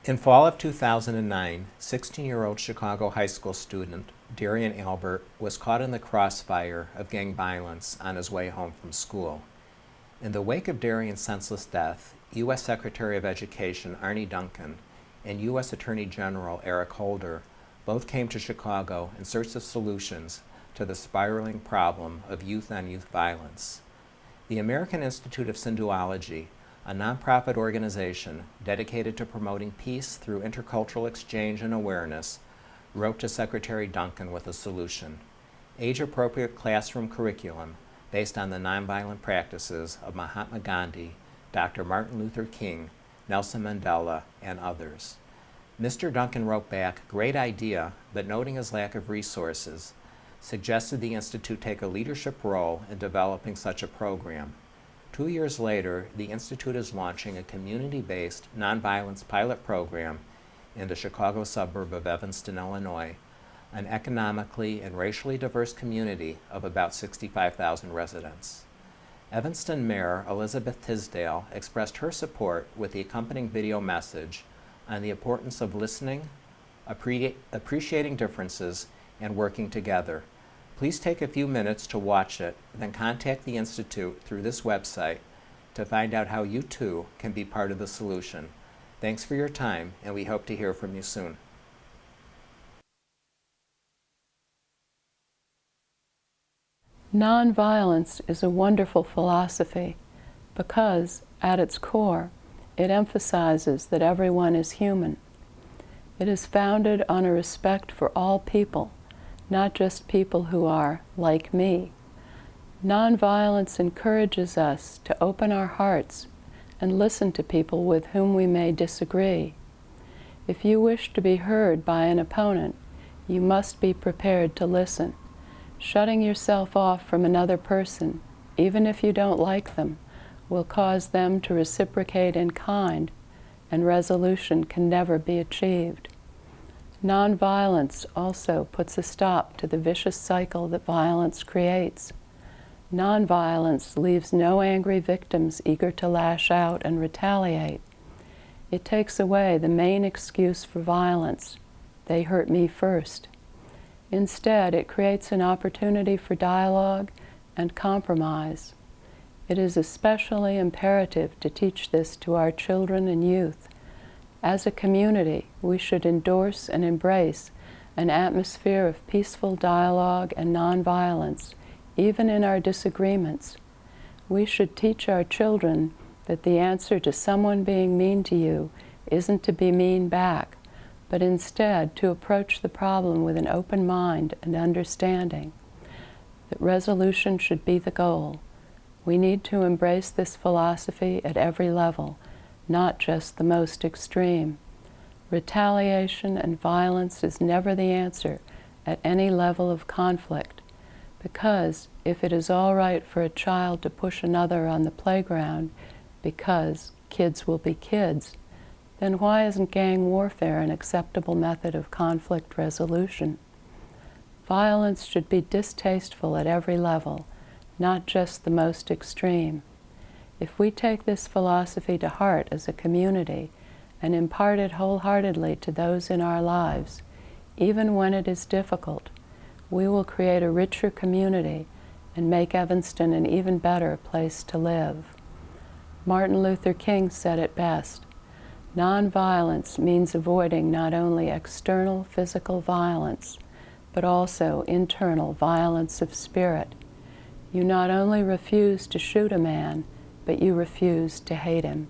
In fall of 2009, 16-year-old Chicago high school student Darian Albert was caught in the crossfire of gang violence on his way home from school. In the wake of Darian's senseless death, U.S. Secretary of Education Arne Duncan and U.S. Attorney General Eric Holder both came to Chicago in search of solutions to the spiraling problem of youth-on-youth violence. The American Institute of Sindhulogy, a nonprofit organization dedicated to promoting peace through intercultural exchange and awareness, wrote to Secretary Duncan with a solution: age-appropriate classroom curriculum based on the nonviolent practices of Mahatma Gandhi, Dr. Martin Luther King, Nelson Mandela, and others. Mr. Duncan wrote back, "Great idea," but noting his lack of resources, suggested the Institute take a leadership role in developing such a program. 2 years later, the Institute is launching a community-based nonviolence pilot program in the Chicago suburb of Evanston, Illinois, an economically and racially diverse community of about 65,000 residents. Evanston Mayor Elizabeth Tisdahl expressed her support with the accompanying video message on the importance of listening, appreciating differences, and working together. Please take a few minutes to watch it, then contact the Institute through this website to find out how you too can be part of the solution. Thanks for your time, and we hope to hear from you soon. Nonviolence is a wonderful philosophy because, at its core, it emphasizes that everyone is human. It is founded on a respect for all people, not just people who are like me. Nonviolence encourages us to open our hearts and listen to people with whom we may disagree. If you wish to be heard by an opponent, you must be prepared to listen. Shutting yourself off from another person, even if you don't like them, will cause them to reciprocate in kind, and resolution can never be achieved. Nonviolence also puts a stop to the vicious cycle that violence creates. Nonviolence leaves no angry victims eager to lash out and retaliate. It takes away the main excuse for violence: they hurt me first. Instead, it creates an opportunity for dialogue and compromise. It is especially imperative to teach this to our children and youth. As a community, we should endorse and embrace an atmosphere of peaceful dialogue and nonviolence, even in our disagreements. We should teach our children that the answer to someone being mean to you isn't to be mean back, but instead to approach the problem with an open mind and understanding. That resolution should be the goal. We need to embrace this philosophy at every level, not just the most extreme. Retaliation and violence is never the answer at any level of conflict, because if it is all right for a child to push another on the playground because kids will be kids, then why isn't gang warfare an acceptable method of conflict resolution? Violence should be distasteful at every level, not just the most extreme. If we take this philosophy to heart as a community and impart it wholeheartedly to those in our lives, even when it is difficult, we will create a richer community and make Evanston an even better place to live. Martin Luther King said it best: nonviolence means avoiding not only external physical violence, but also internal violence of spirit. You not only refuse to shoot a man, but you refuse to hate him.